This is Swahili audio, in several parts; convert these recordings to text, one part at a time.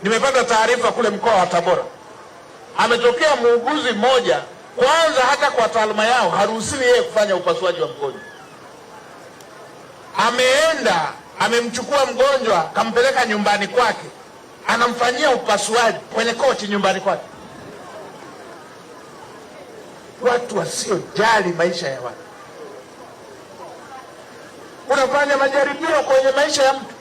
nimepata taarifa kule mkoa wa Tabora, ametokea muuguzi mmoja, kwanza hata kwa taaluma yao haruhusiwi yeye kufanya upasuaji wa mgonjwa. Ameenda amemchukua mgonjwa kampeleka nyumbani kwake, anamfanyia upasuaji kwenye kochi nyumbani kwake. Watu wasiojali maisha ya watu. Unafanya majaribio kwenye maisha ya mtu,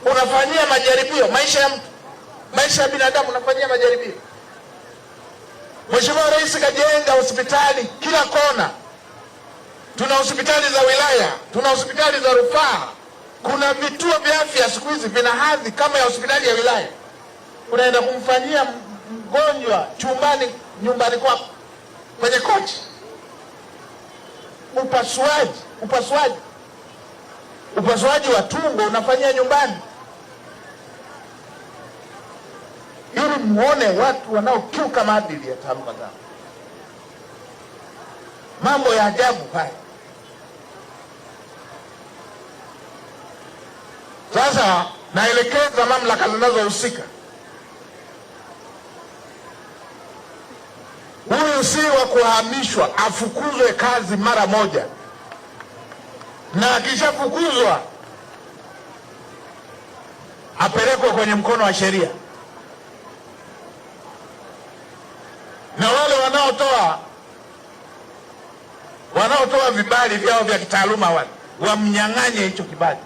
unafanyia majaribio maisha ya mtu, maisha ya binadamu unafanyia majaribio. Mheshimiwa Rais kajenga hospitali kila kona. Tuna hospitali za wilaya, tuna hospitali za rufaa, kuna vituo vya afya siku hizi vina hadhi kama ya hospitali ya wilaya. Unaenda kumfanyia mgonjwa chumbani nyumbani kwako kwenye kochi. Upasuaji wa tumbo unafanyia nyumbani, ili muone watu wanaokiuka maadili ya taaluma zao. Mambo ya ajabu haya. Sasa naelekeza mamlaka zinazohusika, huyu si wa kuhamishwa, afukuzwe kazi mara moja, na akishafukuzwa apelekwe kwenye mkono wa sheria. Na wale wanaotoa vibali vyao vya kitaaluma wale wamnyang'anye hicho kibali.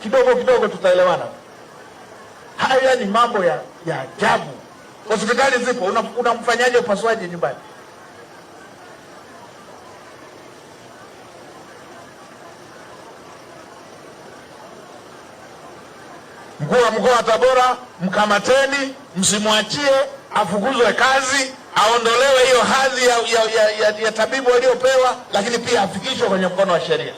Kidogo kidogo tutaelewana. Haya ni mambo ya ajabu. Hospitali zipo, unamfanyaje upasuaji nyumbani? Mkuu wa mkoa wa Tabora, mkamateni, msimwachie, afukuzwe kazi, aondolewe hiyo hadhi ya tabibu aliyopewa, lakini pia afikishwe kwenye mkono wa sheria.